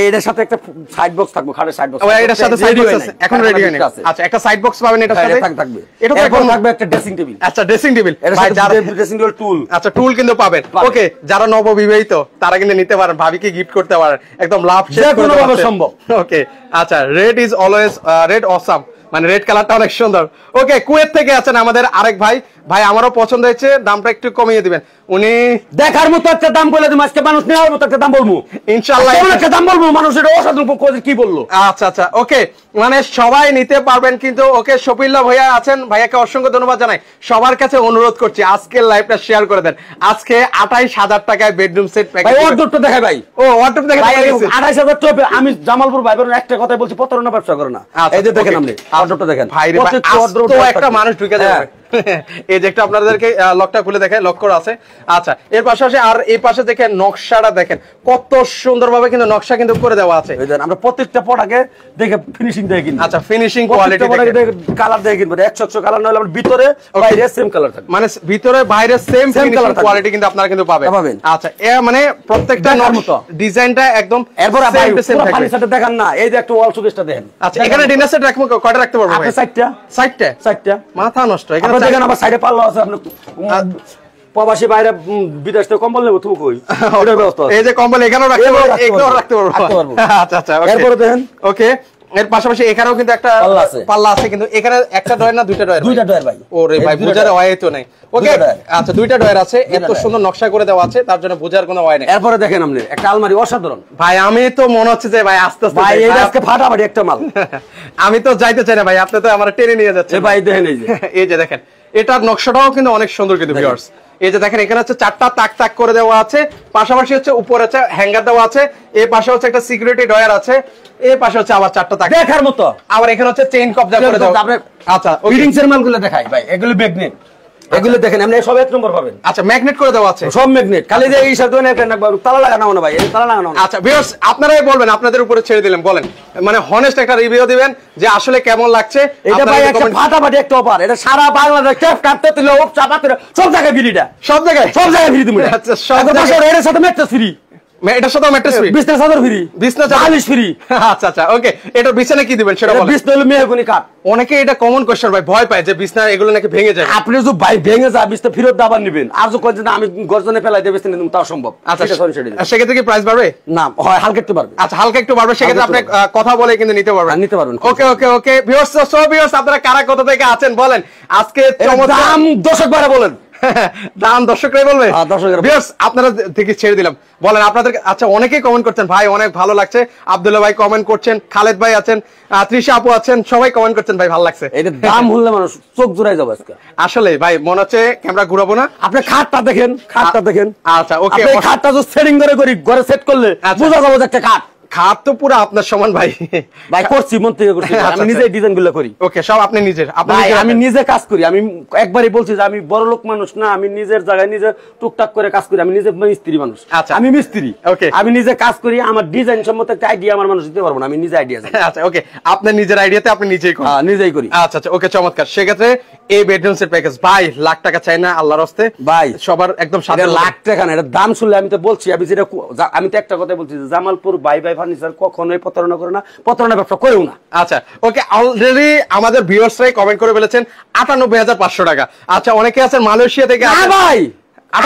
এটার সাথে একটা সাইড বক্স থাকবে, খাটের সাইড বক্স। এটার সাথে সাইড বক্স আছে, এখন রেডি হয়নি। আচ্ছা, একটা সাইড বক্স পাবেন এটার সাথে, থাকবে। এটা তো এখন থাকবে একটা ড্রেসিং টেবিল। আচ্ছা, ড্রেসিং টেবিল, ভাই যারা ড্রেসিং টেবিল টুল, আচ্ছা টুল কিন্তু পাবেন। ওকে, যারা নববিবাহিত তারা কিন্তু নিতে পারেন, ভাবিকে গিফট করতে পারেন, একদম লাভ শেষ কোনো ভাবে সম্ভব। ওকে, আচ্ছা red is always red awesome, মানে রেড কালারটা অনেক সুন্দর। ওকে, কুয়েত থেকে আছেন আমাদের আরেক ভাই, ভাই আমারও পছন্দ হয়েছে, দামটা একটু কমিয়ে দিবেন। উনি দেখার মতো একটা দাম বলে দিন, আজকে মানুষ নেওয়ার মতো একটা দাম বলবো ইনশাআল্লাহ, একটা দাম বলবো, মানুষ এটা অসাধারণ কি বললো। আচ্ছা আচ্ছা ওকে, মানে সবাই নিতে পারবেন কিন্তু। ওকে, শফিউল্লাহ ভাইয়া আছেন, ভাইয়াকে অসংখ্য ধন্যবাদ জানাই। সবার কাছে অনুরোধ করছি আজকের লাইভটা শেয়ার করে দেন। আজকে 28,000 টাকায় বেডরুম সেট প্যাকেজ। ভাই ওয়ার্ডরোবটা দেখাই ভাই, ও ওয়ার্ডরোব দেখাই, 28,000 টাকা। আমি জামালপুর ভাইবের একটা কথাই বলছি, প্রতারণা ব্যবসা করে না। এই যে দেখেন, আপনি ওয়ার্ডরোবটা দেখেন ভাই, একটা মানুষ ঢুকে যাবে। এই যে একটা আপনাদেরকে লকটা খুলে দেখায়, লক করা আছে। আচ্ছা, এর পাশাপাশি আর এই পাশে দেখেন নকশাটা দেখেন, কত সুন্দরভাবে কিন্তু নকশা কিন্তু করে দেওয়া আছে। আমরা প্রত্যেকটা প্রোডাক্টে দেখে ফিনিশিং দেখে কিনবো। আচ্ছা, ফিনিশিং কোয়ালিটি কালার দেখে কিনবো, 100 কালার নয়, আমরা ভিতরে বাইরে সেম কালার থাকবে, মানে ভিতরে বাইরে সেম কালার কোয়ালিটি কিন্তু আপনারা কিন্তু পাবেন। আচ্ছা, মানে প্রত্যেকটা ডিজাইনটা একদম। এরপর ফার্নিচারটা দেখান না, এই যে একটা ওয়াল শোকেসটা দেখেন। আচ্ছা, এখানে ডিনার সেট রাখবো, কয়টা রাখতে পারবো ভাই? 60টা। মাথা নষ্ট। এখানে দেখেন আবার সাইডে পাল্লা আছে, আপনি প্রবাসী বাইরে বিদেশ থেকে কম্বল নেবো, তুমি কই ওটার ব্যবস্থা আছে। এই যে কম্বল এখানেও রাখতে পারবো। আচ্ছা আচ্ছা, এরপর দেখেন। ওকে, এর পাশাপাশি এখানেও কিন্তু একটা পাল্লা আছে, কিন্তু এখানে একটা ডয়ার না দুইটা ডয়ার? দুইটা ডয়ার ভাই। ওরে ভাই, বুঝার ওয়াই তো নাই। ওকে, আচ্ছা দুইটা ডয়ার আছে, এত সুন্দর নকশা করে দেওয়া আছে, তার জন্য বুঝার কোনো ওয়াই নেই। এরপরে দেখেন আপনি একটা আলমারি, অসাধারণ ভাই। আমি তো মনে হচ্ছে যে ভাই আস্তে আস্তে ভাই, এই আজকে ফাটাফাটি একটা মাল। আমি তো যাইতে চাই না ভাই, আপনি তো আমার টেনে নিয়ে যাচ্ছেন ভাই। দেখেন এই যে দেখেন, এটার নকশাটাও কিন্তু অনেক সুন্দর কিন্তু ভিউয়ার্স। এই যে দেখেন, এখানে হচ্ছে 4টা তাক তাক করে দেওয়া আছে, পাশাপাশি হচ্ছে উপরে হচ্ছে হ্যাঙ্গার দেওয়া আছে, এই পাশে হচ্ছে একটা সিকিউরিটি ডয়ার আছে, এই পাশে হচ্ছে আবার 4টা তাক দেখার মতো। আবার এখানে হচ্ছে চেইন কবজা করে দেওয়া। আচ্ছা, ফিটিংস এর মালগুলো দেখাই ভাই, এগুলো ম্যাগনেট, এগুলো দেখেন আপনি সব এক নম্বর পাবেন। আচ্ছা, ম্যাগনেট করে দেওয়া আছে, সব ম্যাগনেট, খালি যে এই সাথে তালা লাগানো না ভাই, এই তালা লাগানো না। আচ্ছা ভিউয়ার্স, আপনারাই বলবেন, আপনাদের উপরে ছেড়ে দিলেন, বলেন মানে হনেস্ট একটা রিভিউ দিবেন যে আসলে কেমন লাগছে। এটা ভাই একটা ফাটাফাটি একটা অফার, এটা সারা বাংলাদেশ টেপ কাটতে দিলে ও চাপাতে সব জায়গায় ফ্রিটা, সব জায়গায় ফ্রি দিমু। আচ্ছা, সব জায়গায় এর সাথে ম্যাট্রেস ফ্রি, এটার সাথে ম্যাট্রেস ফ্রি, বিছনা চাদর ফ্রি, বিছনা বালিশ ফ্রি। আচ্ছা আচ্ছা ওকে, এটা বিছানা কি দিবেন সেটা বলেন। বিছনা হলো মেহগনি কাঠ। অনেকে এটা কমন কোশ্চেন ভাই, ভয় পায় যে বিছনা এগুলো নাকি ভেঙে যায়। আপনি যদি ভাই ভেঙে যায় বিছনা ফেরত দাবার নেবেন, আর যদি কইছেন আমি গর্জনে ফেলাই দেব বিছনা তাও সম্ভব। আচ্ছা, সেক্ষেত্রে কি প্রাইস বাড়বে? না, হয় হালকা একটু বাড়বে। আচ্ছা, হালকা একটু বাড়বে, সেক্ষেত্রে আপনি কথা বলে কিন্তু নিতে পারবেন। ওকে ওকে ওকে ভিউয়ার্স, সো ভিউয়ার্স আপনারা কারা কোথা থেকে আছেন বলেন। আজকে দাম দর্শক ভাইরা বলেন। দাম দর্শকরাই বলবে। দর্শকরা ভিউয়ার্স আপনারা দেখি ছেড়ে দিলাম, বলেন আপনাদের। আচ্ছা অনেকেই কমেন্ট করছেন ভাই অনেক ভালো লাগছে, আব্দুল্লাহ ভাই কমেন্ট করছেন, খালেদ ভাই আছেন, তৃষা আপু আছেন, সবাই কমেন্ট করছেন ভাই ভালো লাগছে। এটা দাম হলে মানুষ চোখ জোড়ায় যাবে আজকে। আসলে ভাই মনে হচ্ছে ক্যামেরা ঘুরাবো না। আপনি খাটটা দেখেন, খাটটা দেখেন। আচ্ছা ওকে, খাটটা তো সেটিং করে করি, ঘরে সেট করলে বোঝা যাবে যে একটা খাট। খাট তো পুরো আপনার সমান ভাই। ভাই করছি, মন থেকে করছি, আমি নিজে ডিজাইন গুলো করি। ওকে সব আপনি নিজের, আমি নিজে কাজ করি। আমি একবারই বলছি যে আমি বড় লোক মানুষ না, আমি নিজের জায়গায় নিজে টুকটাক করে কাজ করি। আমি নিজে মিস্ত্রি মানুষ। আচ্ছা আমি মিস্ত্রি, ওকে আমি নিজে কাজ করি। আমার ডিজাইন সম্মত একটা আইডিয়া আমার মানুষ দিতে পারবো না, আমি নিজে আইডিয়া জানি। আচ্ছা ওকে, আপনার নিজের আইডিয়াতে আপনি নিজেই করেন? নিজেই করি। আচ্ছা আচ্ছা ওকে চমৎকার। সেক্ষেত্রে এই বেডরুম সেট প্যাকেজ ভাই লাখ টাকা চাই না আল্লাহর হস্তে ভাই, সবার একদম সাথে লাখ টাকা না। এটা দাম শুনলে আমি তো বলছি, আমি তো একটা কথা বলছি যে জামালপুর বাই বাই ফার্নিচার কখনোই প্রতারণা করে না, প্রতারণা ব্যবসা করেও না। আচ্ছা ওকে, অলরেডি আমাদের ভিউয়ার্সরাই কমেন্ট করে বলেছেন 98,500 টাকা। আচ্ছা অনেকে আছেন মালয়েশিয়া থেকে। ভাই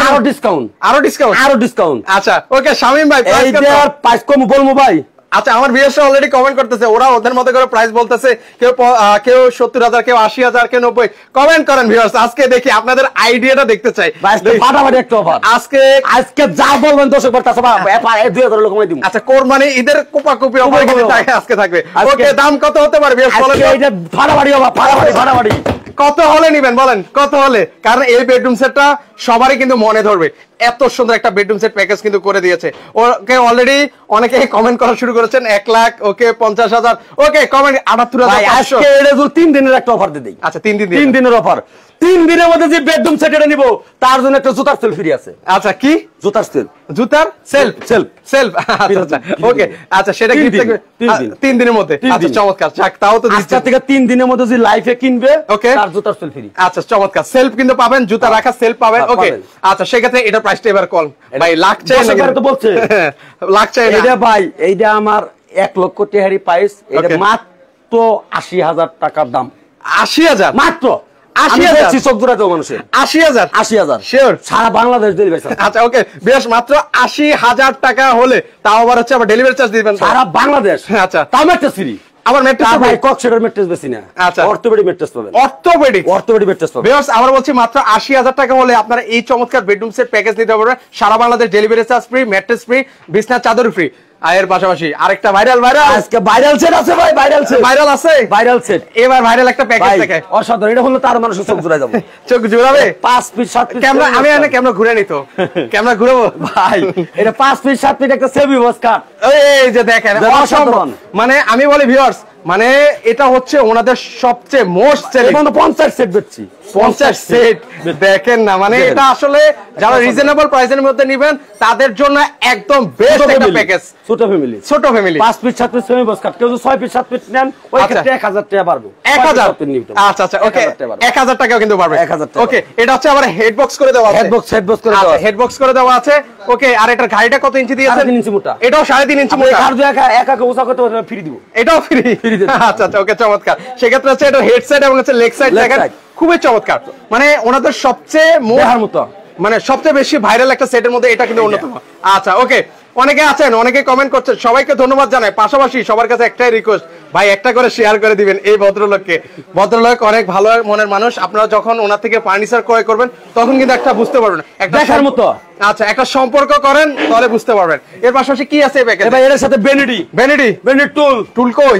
আরো ডিসকাউন্ট, আরো ডিসকাউন্ট, আরো ডিসকাউন্ট। আচ্ছা ওকে শামিম ভাই প্রাইস কম বলবো ভাই। আচ্ছা আমার ভিউয়ার্সরা অলরেডি কমেন্ট করতেছে, ওরা ওদের মতো করে প্রাইস বলতেছে, কেউ 70,000, কেউ 80,000, কেউ 90। কমেন্ট করেন ভিউয়ার্স, আজকে দেখি আপনাদের আইডিয়াটা দেখতে চাই। ফাটাফাটি একটা অফার আজকে যা বলবেন দর্শক বলতাছে 2000 লোক কমাই দিব। আচ্ছা কোরবানি ঈদের কোপাকুপি অফার আজকে থাকবে। ওকে দাম কত হতে পারে ভিউয়ার্স বলেন? এইটা ফাটাফাটি অফার, ফাটাফাটি। কত হলে নিবেন বলেন, কত হলে? কারণ এই বেডরুম সেটটা সবারই কিন্তু মনে ধরবে, এত সুন্দর একটা বেডরুম সেট প্যাকেজ কিন্তু করে দিয়েছে। ওকে অলরেডি অনেকে কমেন্ট করা শুরু করেছেন 1 লাখ, ওকে 50,000, ওকে কমেন্ট 78,500। এটা 3 দিনের একটা অফার দিয়ে দেই। আচ্ছা 3 দিনের অফার। 3 দিনের মধ্যে যে বেডরুম সেট এটা নিব তার জন্য একটা জুতার সেল ফ্রি আছে। আচ্ছা কি জুতার সেল? জুতার সেলফ। আচ্ছা ওকে, আচ্ছা সেটা কি 3 দিনের মধ্যে? আচ্ছা চমৎকার, যাক তাও তো আজকে থেকে 3 দিনের মধ্যে যে লাইফে কিনবে ওকে তার জুতার সেল ফ্রি। আচ্ছা চমৎকার, সেলফ কিন্তু পাবেন, জুতা রাখা সেলফ পাবেন। ওকে আচ্ছা সেক্ষেত্রে এটা প্রাইসটা এবার কল ভাই লাখ চাই না তো বলছে লাখ চাই না। এটা ভাই এইটা আমার 1 লক্ষ টাকারই প্রাইস। এটা মাত্র 80,000 টাকার দাম। 80,000 মাত্র? 80,000 চোখ জোড়াতে মানুষের 80,000 শিওর সারা বাংলাদেশ ডেলিভারি চার্জ। আচ্ছা ওকে বেশ, মাত্র 80,000 টাকা হলে তাও আবার হচ্ছে আবার ডেলিভারি চার্জ দিবেন সারা বাংলাদেশ। আচ্ছা তাও ম্যাট্রেস ফ্রি। আবার ম্যাট্রেস ভাই কক্সের ম্যাট্রেস বেশি না। আচ্ছা অর্থোপেডিক ম্যাট্রেস পাবেন। অর্থোপেডিক ম্যাট্রেস পাবেন। বেশ আবার বলছি মাত্র 80,000 টাকা হলে আপনারা এই চমৎকার বেডরুম সেট প্যাকেজ নিতে পারবেন। সারা Bangladesh delivery charge free, mattress free, বিছনা চাদর ফ্রি। এর পাশাপাশি আরেকটা ভাইরাল আজকে ভাইরাল সেট আছে ভাই। ভাইরাল সেট এবার ভাইরাল একটা প্যাকেজ দেখে অসাধারণ। এটা হলো তার মানুষ চোখ জোড়ায় যাবে। চোখ জোড়াবে 5 পিস 7 পিস ক্যামেরা। আমি এনে ক্যামেরা ঘুরে নিত, ক্যামেরা ঘুরাবো ভাই। এটা 5 পিস 7 পিস একটা সেমি বক্স কাট। এই যে দেখেন অসাধারণ। মানে আমি বলি ভিউয়ার্স, মানে এটা হচ্ছে ওনাদের সবচেয়ে মোস্ট সেলিং। 50 সেট বেচছি, 50 সেট দেখেন না, মানে এটা আসলে যারা রিজনেবল প্রাইসের মধ্যে নেবেন তাদের জন্য একদম বেস্ট একটা প্যাকেজ। ছোট family 5 piece 7 piece semi box cut. কেউ 6 পিস 7 পিস নেন ওই ক্ষেত্রে 1000 টাকা পারবো। 1000। আচ্ছা আচ্ছা ওকে 1000 টাকাও কিন্তু পারবে। ওকে এটা হচ্ছে আবার হেড বক্স করে দেওয়া আছে। হেড বক্স করে দেওয়া আছে। ওকে আর এটার গাড়িটা কত ইঞ্চি দিয়েছেন? 3.5 ইঞ্চি মোটা। এটাও 3.5 ইঞ্চি মোটা। আর দুই একা উঁচা করতে ফ্রি দিব। এটাও ফ্রি। আচ্ছা আচ্ছা ওকে চমৎকার। সেক্ষেত্রে হচ্ছে এটা হেড সাইড এবং হচ্ছে লেগ সাইড দেখেন খুবই চমৎকার। মানে ওনাদের সবচেয়ে মানে সবচেয়ে বেশি ভাইরাল একটা সেটের মধ্যে এটা কিন্তু অন্যতম। আচ্ছা ওকে অনেকে আছেন, অনেকে কমেন্ট করছেন, সবাইকে ধন্যবাদ জানাই। পাশাপাশি সবার কাছে একটাই রিকোয়েস্ট, ভাই একটা করে শেয়ার করে দিবেন এই ভদ্রলোককে। ভদ্রলোক অনেক ভালো মনের মানুষ। আপনারা যখন ওনার থেকে ফার্নিচার ক্রয় করবেন তখন কিন্তু একটা বুঝতে পারবেন, একটা দেখার মতো। আচ্ছা একটা সম্পর্ক করেন তাহলে বুঝতে পারবেন। এর পাশাপাশি কি আছে এই প্যাকেজে? ভাই এর সাথে বেনেডি টুল কই?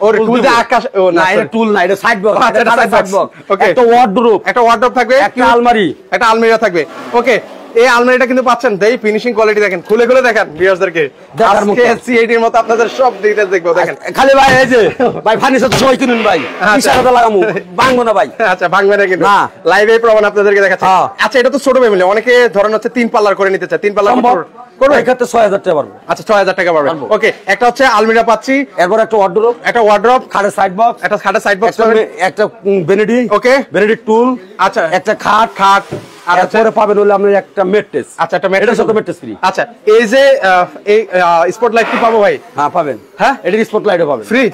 ওর টুল যে আকাশ। ও না এটা টুল না, এটা সাইড বক্স। এটা সাইড বক্স। ওকে একটা ওয়ার্ডরোব থাকবে, একটা আলমারি থাকবে। ওকে এই আলমারিটা কিন্তু পাচ্ছেন, দেই ফিনিশিং কোয়ালিটি দেখেন, খুলে দেখেন ভিউয়ারদেরকে। আজকে সিআইডির মতো আপনাদের সব ডিটেইলস দেখবো দেখেন। খালি ভাই এই যে ভাই ফার্নিচার তো সবাই কিনুন ভাই, ইশারাটা লাগামু, ভাঙবো না ভাই। আচ্ছা ভাঙবে না কিন্তু, লাইভে প্রমাণ আপনাদেরকে দেখাচ্ছি। আচ্ছা এটা তো ছোট ফ্যামিলি, অনেকে ধরেন হচ্ছে 3 পাল্লার করে নিতে চায়, 3 পাল্লার করবে এই ক্ষেত্রে 6000 টাকা পারবো। আচ্ছা 6000 টাকা পারবে। ওকে একটা হচ্ছে আলমিরা পাচ্ছি, এরপর একটা ওয়ার্ডরোব, খাটের সাইড বক্স, একটা বেনেডি। ওকে বেনেডি টুল। আচ্ছা একটা খাট আর পরে পাবেন হলো আপনি একটা ম্যাট্রেস। আচ্ছা একটা ম্যাট্রেস, সাথে ম্যাট্রেস ফ্রি। আচ্ছা এই যে এই স্পটলাইট কি পাবো ভাই? হ্যাঁ পাবেন। হ্যাঁ এটার স্পটলাইটও পাবেন ফ্রি।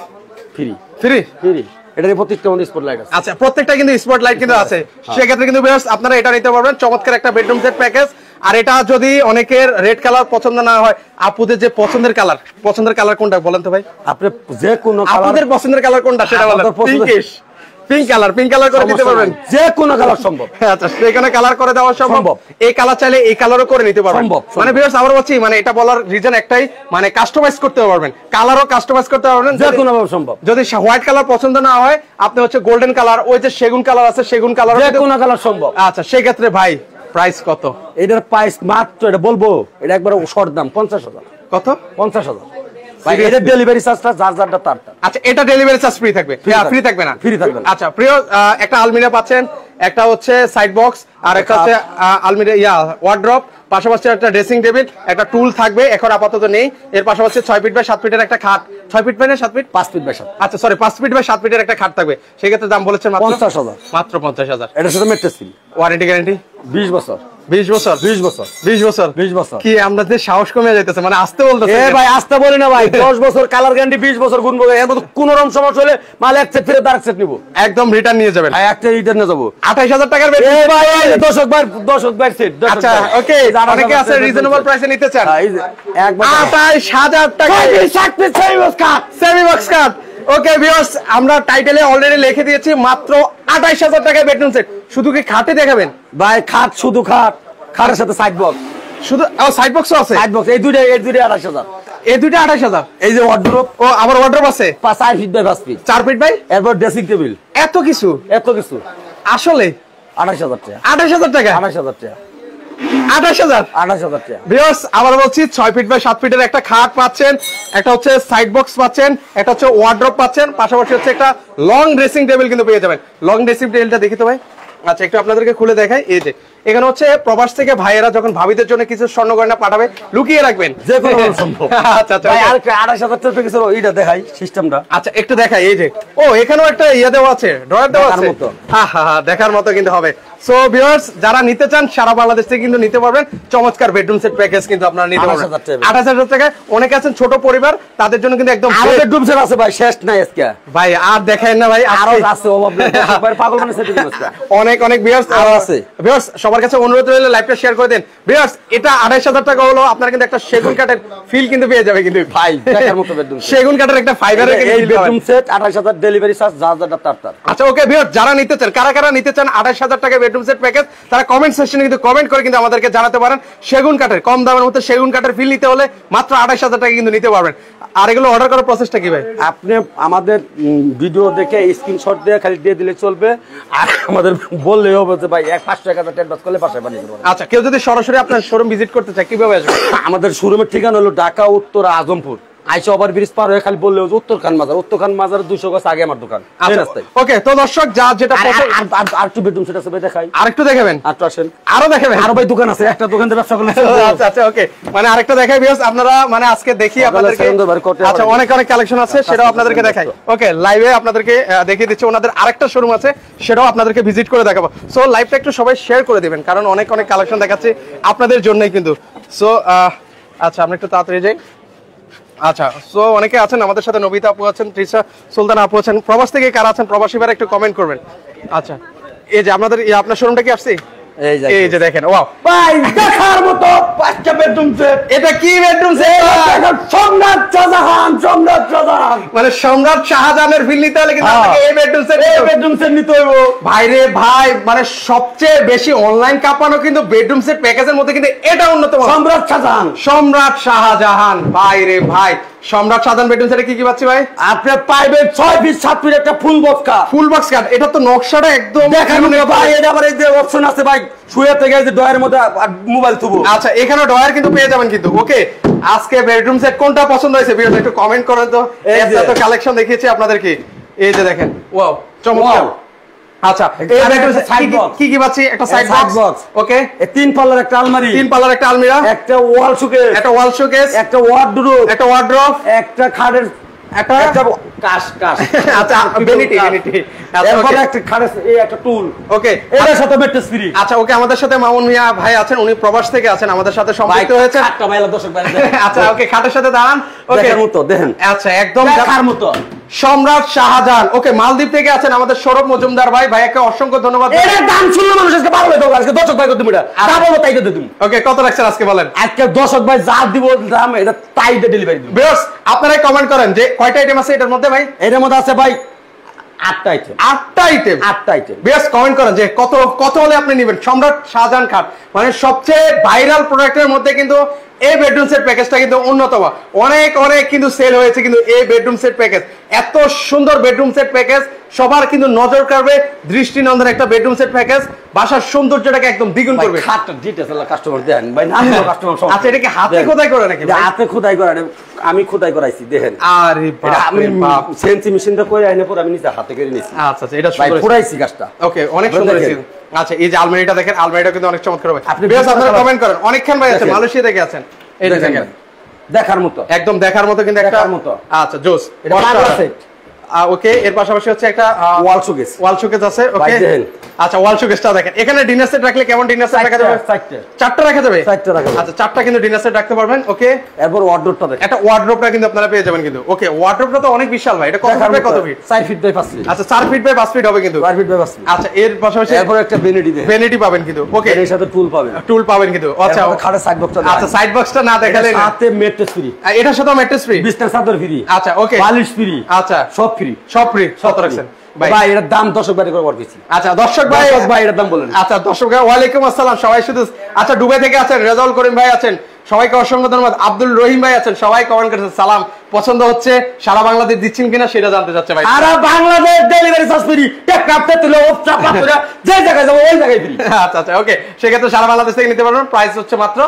এটার প্রত্যেকটা মধ্যে স্পটলাইট আছে। আচ্ছা প্রত্যেকটা কিন্তু স্পটলাইট কিন্তু আছে। সেক্ষেত্রে কিন্তু ভিউয়ার্স আপনারা এটা নিতে পারবেন, চমৎকার একটা বেডরুম সেট প্যাকেজ। আর এটা যদি অনেকের রেড কালার পছন্দ না হয়, আপুদের যে পছন্দের কালার কোনটা বলেন তো ভাই? আপনি যে কোনো আপুদের পছন্দের কালার কোনটা সেটা বলেন। পিঙ্ক কালার করে দিতে পারবেন, যে কোনো কালার সম্ভব। আচ্ছা সেখানে কালার করে দেওয়া সম্ভব, এই কালার চাইলে এই কালারও করে নিতে পারবেন সম্ভব। মানে ভিউয়ার্স আবার বলছি, মানে এটা বলার রিজন একটাই, মানে কাস্টমাইজ করতে পারবেন, কালারও কাস্টমাইজ করতে পারবেন, যে কোনো ভাবে সম্ভব। যদি হোয়াইট কালার পছন্দ না হয় আপনি হচ্ছে গোল্ডেন কালার, ওই যে সেগুন কালার আছে সেগুন কালার, যে কোনো কালার সম্ভব। আচ্ছা সেই ক্ষেত্রে ভাই প্রাইস কত? এটার প্রাইস মাত্র, এটা বলবো, এটা একবার শর্ট দাম 50,000। কত? 50,000 ভাই। এটা ডেলিভারি চার্জটা যার তার। আচ্ছা এটা ডেলিভারি চার্জ ফ্রি থাকবে? ফ্রি থাকবে না, ফ্রি থাকবে না। আচ্ছা প্রিয়, একটা আলমিরা পাচ্ছেন, একটা হচ্ছে সাইড বক্স, আর একটা হচ্ছে আলমিরা ওয়ার্ড্রপ, পাশাপাশি একটা ড্রেসিং টেবিল, একটা টুল থাকবে, এখন আপাতত নেই। এর পাশাপাশি 6 ফিট বাই 7 ফিটের একটা খাট, 6 feet by 7 feet, 5 feet by 7, আচ্ছা সরি 5 ফিট বাই 7 ফিটের একটা খাট থাকবে। সেই ক্ষেত্রে দাম বলেছেন মাত্র 50,000। মাত্র 50,000। এটার সাথে মেট্রেস ফ্রি, ওয়ারেন্টি গ্যারান্টি 20 বছর। 20 বছর 20 বছর 20 বছর 20 বছর। কি আমাদের সাহস কমে যাইতেছে, মানে আসতে বলতেছে। এ ভাই আসতে বলি না ভাই, 10 বছর কালার গ্যারান্টি, 20 বছর গুনবো। এর মধ্যে কোন রকম সমস্যা হলে মাল এক সেট ফেরত আরেক সেট নিব, একদম রিটার্ন নিয়ে যাবেন। একটা রিটার্ন নিয়ে যাবো। 28,000 টাকার এ ভাই দর্শক ভাই সেট। আচ্ছা ওকে, অনেকে আছে রিজনেবল প্রাইসে নিতে চান। এই যে একবার 28,000 টাকা semi box cut. Okay viewers, আমরা টাইটেলে অলরেডি লিখে দিয়েছি মাত্র 28,000 টাকায় বেডরুম সেট। শুধু কি খাটে দেখাবেন ভাই? খাট, শুধু খাটের সাথে সাইড বক্স, শুধু সাইড বক্সও আছে? সাইড বক্স এই দুইটা 28,000। এই দুইটা 28,000। এই যে ওয়ার্ড্রপ, ও আবার ওয়ার্ড্রপ আছে 4 feet by 5 feet, 4 feet by, এরপর ড্রেসিং টেবিল, এত কিছু এত কিছু। আসলে 28,000 টাকা। 28,000 টাকা 28,000 টাকা। 28,000। 28,000 টাকা। ভিউয়ার্স আবার বলছি, 6 ফিট বাই 7 ফিটের একটা খাট পাচ্ছেন, একটা হচ্ছে সাইড বক্স পাচ্ছেন, একটা হচ্ছে ওয়ার্ড্রপ পাচ্ছেন, পাশাপাশি হচ্ছে একটা লং ড্রেসিং টেবিল কিন্তু পেয়ে যাবেন। লং ড্রেসিং টেবিলটা দেখি তো ভাই। আচ্ছা একটু আপনাদেরকে খুলে দেখাই। এই যে এখানে হচ্ছে প্রবাস থেকে ভাইয়েরা যখন ভাবিদের জন্য কিছু স্বর্ণ গয়না পাঠাবে লুকিয়ে রাখবেন, যে কোনো সম্ভব। আচ্ছা আচ্ছা ভাই আর 28,000 টাকা কিছু এইটা দেখাই সিস্টেমটা। আচ্ছা একটু দেখাই। এই যে ও এখানেও একটা দেওয়া আছে, ড্রয়ার দেওয়া আছে, দেখার মতো কিন্তু হবে। সো ভিউয়ার্স যারা নিতে চান সারা বাংলাদেশ থেকে কিন্তু নিতে পারবেন। চমৎকার বেডরুম সেট প্যাকেজ কিন্তু আপনারা নিতে পারবেন 28,000 টাকায়। অনেকে আছেন ছোট পরিবার, তাদের জন্য কিন্তু একদম বেডরুম সেট আছে ভাই, শেষ নাই আজকে ভাই। আর দেখাই না ভাই, আরো আছে অভাব নেই ভাই, পাগল মানে সেট দিন আজকে অনেক ভিউয়ার্স আরো আছে। ভিউয়ার্স সবার কাছে অনুরোধ রইল লাইভটা শেয়ার করে দেন। ভিউয়ার্স এটা 28,000 টাকা হলো, আপনারা কিন্তু একটা সেগুন কাঠের ফিল কিন্তু পেয়ে যাবে কিন্তু ভাই, দেখার মতো বেডরুম সেগুন কাঠের একটা ফাইবারের এই বেডরুম সেট 28,000 ডেলিভারি চার্জ যা তার। আচ্ছা ওকে ভিউয়ার্স যারা নিতে চান, কারা নিতে চান 28,000 টাকা বেডরুম সেট প্যাকেজ, তারা কমেন্ট সেকশনে কিন্তু কমেন্ট করে কিন্তু আমাদেরকে জানাতে পারেন। সেগুন কাঠের কম দামের মধ্যে সেগুন কাঠের ফিল নিতে হলে মাত্র 28,000 টাকা কিন্তু নিতে পারবেন। আর এগুলো অর্ডার করার প্রসেসটা কি ভাই? আপনি আমাদের ভিডিও দেখে স্ক্রিনশট দিয়ে খালি দিয়ে দিলে চলবে, আর আমাদের বললেই হবে যে ভাই 500 টাকা অ্যাডভান্স করলে বাসায় বানিয়ে দেব। আচ্ছা কেউ যদি সরাসরি আপনার শোরুম ভিজিট করতে চায় কিভাবে আসবে? আমাদের শোরুমের ঠিকানা হলো ঢাকা উত্তর আজমপুর। আইসা ওভার ব্রিজ পার হয়ে খালি বললে উত্তর খান মাজার 200 গজ আগে আমার দোকান। ওকে তো দর্শক যা যেটা আর একটু বেডরুম সেট আছে ভাই, দেখাই। আরেকটু দেখাবেন? আরেকটু আসেন, আরো দেখাবেন? আরো ভাই দোকান আছে, একটা দোকান দিয়ে ব্যবসা করলে। আচ্ছা ওকে, মানে আরেকটা দেখাই ভিউয়ার্স, আপনারা মানে আজকে দেখি আপনাদেরকে। আচ্ছা অনেক কালেকশন আছে, সেটাও আপনাদেরকে দেখাই। ওকে লাইভে আপনাদেরকে দেখিয়ে দিচ্ছি ওনাদের আরেকটা শোরুম আছে, সেটাও আপনাদেরকে ভিজিট করে দেখাবো। সো লাইভটা একটু সবাই শেয়ার করে দিবেন, কারণ অনেক কালেকশন দেখাচ্ছি আপনাদের জন্যই কিন্তু। সো আচ্ছা আমরা একটু তাড়াতাড়ি যাই। আচ্ছা সো অনেকে আছেন আমাদের সাথে, নবিতা আপু আছেন, তৃষা সুলতানা আপু আছেন। প্রবাস থেকে কারা আছেন, প্রবাসী ভাইরা একটু কমেন্ট করবেন। আচ্ছা এই যে আপনাদের আপনার শোরুমটা কি আসছে? এই যে দেখেন, ওয়াও ভাই দেখার মতো 5টা বেডরুম সেট। এটা কি বেডরুম সেট? সম্রাট শাহজাহান, মানে সম্রাট শাহজাহানের ফিল নিতে হলে কিন্তু আপনাকে এই বেডরুম সেট নিতে হইব ভাই রে ভাই। মানে সবচেয়ে বেশি অনলাইন কাঁপানো কিন্তু বেডরুম সেট প্যাকেজের মধ্যে কিন্তু এটা অন্যতম। সম্রাট শাহজাহান ভাই রে ভাই। সম্রাট শাহজাহান বেডরুম সেটে কি পাচ্ছি ভাই? আপনি পাইবেন 6 ফিট 7 ফিট একটা ফুল বক্স কাট। এটা তো নকশাটা একদম দেখানো ভাই। এটা আবার এই যে অপশন আছে ভাই, শুয়ে থেকে যে ডয়ারের মধ্যে মোবাইল থুবো। আচ্ছা এখানে ডয়ার কিন্তু পেয়ে যাবেন কিন্তু। ওকে আজকে বেডরুম সেট কোনটা পছন্দ হয়েছে ভিউয়ার্স একটু কমেন্ট করেন তো। এত কালেকশন দেখিয়েছি আপনাদেরকে, এই যে দেখেন, ওয়াও চমৎকার। আচ্ছা কি পাচ্ছি? একটা সাইড বক্স, ওকে 3 পাল্লার একটা আলমারি, 3 পাল্লার একটা আলমিরা, একটা ওয়াল শোকেস, একটা ওয়ার্ডরোব, একটা খাটের একটা কাশ আচ্ছা ভ্যানিটি এরপর একটা খাটের এই একটা টুল। ওকে এর সাথে মেট্রেস ফ্রি। আচ্ছা ওকে আমাদের সাথে মামুন মিয়া ভাই আছেন, উনি প্রবাস থেকে আছেন, আমাদের সাথে সম্পৃক্ত হয়েছে। খাটটা ভাইলা দর্শক ভাই। আচ্ছা ওকে খাটের সাথে দাঁড়ান। ওকে দেখার মতো দেখেন। আচ্ছা একদম দেখার মতো সম্রাট শাহজাহান। ওকে মালদ্বীপ থেকে আছেন আমাদের সৌরভ মজুমদার ভাই, ভাইকে অসংখ্য ধন্যবাদ। এর দাম শুনলে মানুষ আজকে ভালো হতো, আজকে দর্শক ভাই কত মিটা তা বলো তাই তো দিতুম। ওকে কত রাখছেন আজকে বলেন? আজকে দর্শক ভাই যা দিব দাম এটা তাই ডেলিভারি দিব। ভিউয়ার্স আপনারাই কমেন্ট করেন যে কয়টা আইটেম আছে এটার মধ্যে ভাই? এর মধ্যে আছে ভাই 8টা আইটেম 8টা আইটেম 8টা আইটেম বেশ কমেন্ট করেন যে কত কত হলে আপনি নেবেন সম্রাট শাহজাহান খাট মানে সবচেয়ে ভাইরাল প্রোডাক্টের মধ্যে কিন্তু এই বেডরুম সেট প্যাকেজটা কিন্তু অন্যতম অনেক অনেক কিন্তু সেল হয়েছে কিন্তু এই বেডরুম সেট প্যাকেজ এত সুন্দর বেডরুম সেট প্যাকেজ সবার কিন্তু নজর কাড়বে দৃষ্টিনন্দন একটা বেডরুম সেট প্যাকেজ বাসার সৌন্দর্যটাকে একদম দ্বিগুণ করবে খাটটা ডিটেইলস হলো কাস্টমার দেন ভাই না কাস্টমার সব আচ্ছা এটা কি হাতে খোদাই করে নাকি হাতে খোদাই করে আমি খোদাই করাইছি দেখেন আরে বাপ রে বাপ সেন্সি মেশিনটা করে আইনে পরে আমি নিজে হাতে করে নিয়েছি আচ্ছা আচ্ছা এটা ভাই সুন্দর পুরাইছি কাজটা ওকে অনেক সুন্দর হয়েছে আচ্ছা এই যে আলমারিটা দেখেন আলমারিটা কিন্তু অনেক চমৎকার হবে বেশ আপনারা কমেন্ট করেন অনেকক্ষণ ভাই আছেন মালয়েশিয়া থেকে আছেন এই দেখেন দেখার মতো একদম দেখার মতো কিন্তু একটা আচ্ছা জোস এটা পাগলা সেট ওকে এর পাশাপাশি হচ্ছে একটা ওয়াল শোকেস আছে ওকে আচ্ছা ওয়াল শোকেসটা দেখেন এখানে ডিনার সেট রাখলে কেমন ডিনার সেট রাখা যাবে চারটা রাখা যাবে আচ্ছা চারটা কিন্তু ডিনার সেট রাখতে পারবেন ওকে এরপর ওয়ার্ডরোবটা দেখেন একটা ওয়ার্ডরোবটা কিন্তু আপনারা পেয়ে যাবেন কিন্তু ওকে ওয়ার্ডরোবটা তো অনেক বিশাল ভাই এটা কত ফিট বাই কত ফিট 4 ফিট বাই 5 ফিট আচ্ছা 4 ফিট বাই 5 ফিট হবে কিন্তু 4 ফিট বাই 5 ফিট আচ্ছা এর পাশাপাশি এরপর একটা ভ্যানিটি পাবেন কিন্তু ওকে এর সাথে টুল পাবেন কিন্তু আচ্ছা খাটের সাইড বক্সটা আচ্ছা সাইড বক্সটা না দেখালে সাথে ম্যাট্রেস ফ্রি এটার সাথে ম্যাট্রেস ফ্রি বিছনা চাদর ফ্রি আচ্ছা ওকে বালিশ ফ্রি আচ্ছা সব ফ্রি সব রাখছেন ভাই এর দাম দর্শক ভাই করে বলছি আচ্ছা দর্শক ভাই এর দাম বলেন আচ্ছা দর্শক ভাই ওয়ালাইকুম আসসালাম সবাই শুধু আচ্ছা দুবাই থেকে আছেন রেজাউল করিম ভাই আছেন সবাইকে অসংখ্য ধন্যবাদ আব্দুল রহিম ভাই আছেন সবাই কমেন্ট করেছেন সালাম পছন্দ হচ্ছে সারা বাংলাদেশ দিচ্ছেন কিনা সেটা জানতে চাচ্ছে ভাই সারা বাংলাদেশ ডেলিভারি চার্জ ফ্রি টেকনাপতে তুলে চাপা করে যে জায়গায় যাব ওই জায়গায় ফ্রি আচ্ছা আচ্ছা ওকে সেক্ষেত্রে সারা বাংলাদেশ থেকে নিতে পারবেন প্রাইস হচ্ছে মাত্র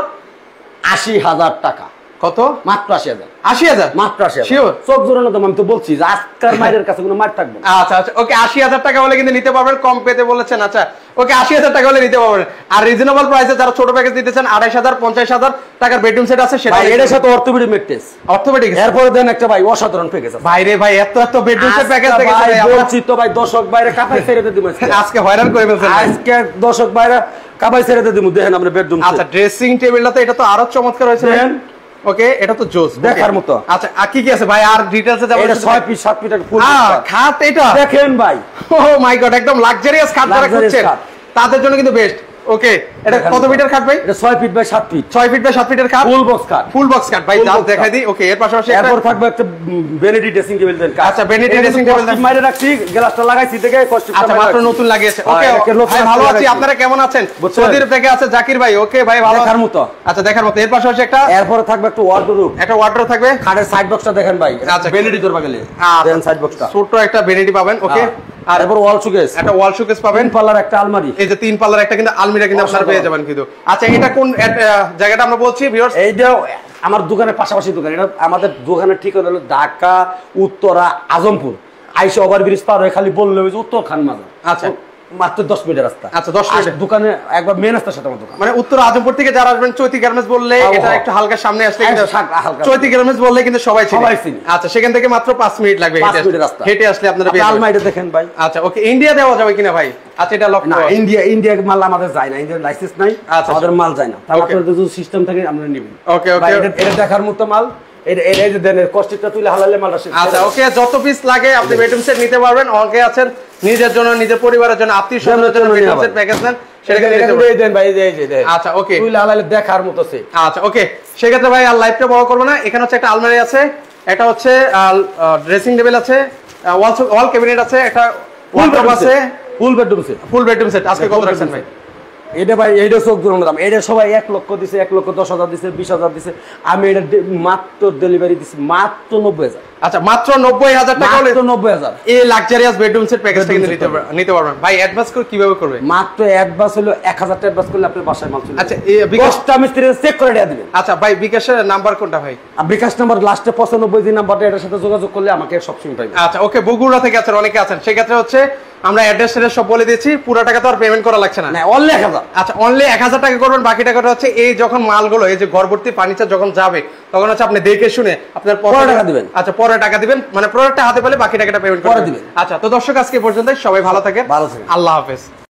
৮০,০০০ টাকা কত মাত্র ৮০,০০০ ৮০,০০০ মাত্র ৮০,০০০ শিওর চোখ জোরানো দাম আমি তো বলছি যে আজকাল মায়ের কাছে কোনো মার থাকবে না আচ্ছা আচ্ছা ওকে ৮০,০০০ টাকা হলে কিন্তু নিতে পারবেন কম পেতে বলেছেন আচ্ছা ওকে ৮০,০০০ টাকা হলে নিতে পারবেন আর রিজনেবল প্রাইসে যারা ছোট প্যাকেজ দিতেছেন ২৮,০০০ ৫০,০০০ টাকার বেডরুম সেট আছে সেটা এর সাথে অর্থোপেডিক ম্যাট্রেস এরপরে দেন একটা ভাই অসাধারণ প্যাকেজ আছে ভাই রে ভাই এত বেডরুম সেট প্যাকেজ দেখেন ভাই বলছি তো ভাই দর্শক ভাইরে কাপাই ছেড়ে দিমু আজকে হয়রান করে ফেলছেন আজকে দর্শক ভাইরা কাপাই ছেড়ে দিমু দেখেন আমরা বেডরুম আচ্ছা ড্রেসিং টেবিলটা তো এটা তো আরো চমৎকার হয়েছে দেখেন ওকে এটা তো জোস দেখার মতো আচ্ছা আর কি আছে ভাই আর ডিটেইলসে যাব এটা 6 পিস 7 ফিটের ফুল খাট এটা দেখেন ভাই ও মাই গড একদম লাক্সারিয়াস খাট যারা খুঁজছেন তাদের জন্য কিন্তু বেস্ট ওকে এটা কত মিটার খাট ভাই এটা 6 feet by 7 feet 6 feet by 7 ফিটের খাট ফুল বক্স খাট ভাই দাও দেখাই দিই ওকে এর পাশাপাশি এরপর থাকবে একটা ভ্যানিটি ড্রেসিং টেবিল দেন আচ্ছা ভ্যানিটি ড্রেসিং টেবিল দেন মাইরে রাখছি গ্লাসটা লাগাইছি দেখে কষ্ট আচ্ছা মাত্র নতুন লাগিয়েছে ওকে ভালো আছি আপনারা কেমন আছেন সৌদির থেকে আছে জাকির ভাই ওকে ভাই ভালো দেখার মতো আচ্ছা দেখার মতো এর পাশাপাশি একটা এরপর থাকবে একটা ওয়ার্ডরোব থাকবে খাটের সাইড বক্সটা দেখেন ভাই আচ্ছা ভ্যানিটি ধরবা গেলে দেন সাইড বক্সটা ছোট একটা ভ্যানিটি পাবেন ওকে আর এরপর ওয়াল শোকেস একটা ওয়াল শোকেস পাবেন 3 পাল্লার একটা আলমারি এই যে 3 পাল্লার একটা কিন্তু আলমিরা কিন্তু আপনারা পেয়ে যাবেন কিন্তু আচ্ছা এটা কোন জায়গাটা আমরা বলছি ভিউয়ার্স এইটা আমার দোকানের পাশাপাশি দোকান এটা আমাদের দোকানের ঠিকানা হলো ঢাকা উত্তরা আজমপুর আইসা ওভারব্রিজ পার হয়ে খালি বললে উত্তর খান মাজার আচ্ছা মাত্র 10 মিনিটের রাস্তা আচ্ছা 10 মিনিট দোকানে একবার মেন রাস্তার সাথে আমার দোকান মানে উত্তর আজমপুর থেকে যারা আসবেন চৈতি গার্মেন্টস বললে এটা একটু হালকা সামনে আসলে কিন্তু চৈতি গার্মেন্টস বললে কিন্তু সবাই চিনে আচ্ছা সেখান থেকে মাত্র 5 মিনিট লাগবে হেঁটে আসলে আপনারা পেয়ে যাবেন আলমারিটা দেখেন ভাই আচ্ছা ওকে ইন্ডিয়া দেওয়া যাবে কিনা ভাই আচ্ছা এটা লক না ইন্ডিয়া মাল আমাদের যায় না ইন্ডিয়ার লাইসেন্স নাই আমাদের মাল যায় না তাহলে আপনাদের যদি সিস্টেম থাকে আমরা নেবেন ওকে ওকে এটা দেখার মতো মাল এই যে দেন কস্টিটা তুলে হালালে মালটা আচ্ছা ওকে যত পিস লাগে আপনি বেডরুম সেট নিতে পারবেন অনেকে আছেন নিজের জন্য নিজের পরিবারের জন্য আত্মীয় স্বজনের জন্য বেডরুম সেট প্যাকেজ নেন সেটাকে দেন ভাই এই যে আচ্ছা ওকে তুলে হালালে দেখার মতো সেট আচ্ছা ওকে সেক্ষেত্রে ভাই আর লাইভটা বড় করব না এখানে হচ্ছে একটা আলমারি আছে এটা হচ্ছে ড্রেসিং টেবিল আছে ওয়াল ক্যাবিনেট আছে একটা ওয়ার্ডরোব আছে ফুল বেডরুম সেট আজকে কত রাখছেন ভাই এটা ভাই এইটা চোখ জোরানো দাম এটা সবাই 1 লক্ষ দিছে 1,10,000 দিছে 20,000 দিছে আমি এটা মাত্র ডেলিভারি দিছি মাত্র 90,000 আচ্ছা মাত্র 90,000 টাকা হলে 90,000 এই লাক্সারিয়াস বেডরুম সেট প্যাকেজটা কিন্তু নিতে পারবেন ভাই অ্যাডভান্স করে কিভাবে করবে মাত্র অ্যাডভান্স হলো 1000 টাকা অ্যাডভান্স করলে আপনার বাসায় মাল চলে আচ্ছা এই বিকাশটা মিস্ত্রি চেক করে দেয়া দিবেন আচ্ছা ভাই বিকাশের নাম্বার কোনটা ভাই বিকাশ নাম্বার লাস্টে 95 দিন নাম্বারটা এটার সাথে যোগাযোগ করলে আমাকে সব সময় পাবেন আচ্ছা ওকে বগুড়া থেকে আছেন অনেকে আছেন সেই ক্ষেত্রে হচ্ছে আমরা অ্যাড্রেস সব বলে দিয়েছি পুরো টাকা তো আর পেমেন্ট করা লাগছে না অনলি 1000 আচ্ছা অনলি 1000 টাকা করবেন বাকি টাকাটা হচ্ছে এই যখন মালগুলো এই যে ঘরভর্তি ফার্নিচার যখন যাবে তখন হচ্ছে আপনি দেখে শুনে আপনার পরে টাকা দিবেন আচ্ছা পরে টাকা দিবেন মানে প্রোডাক্টটা হাতে পেলে বাকি টাকাটা পেমেন্ট করে দিবেন আচ্ছা তো দর্শক আজকে পর্যন্ত সবাই ভালো থাকেন ভালো থাকেন আল্লাহ হাফেজ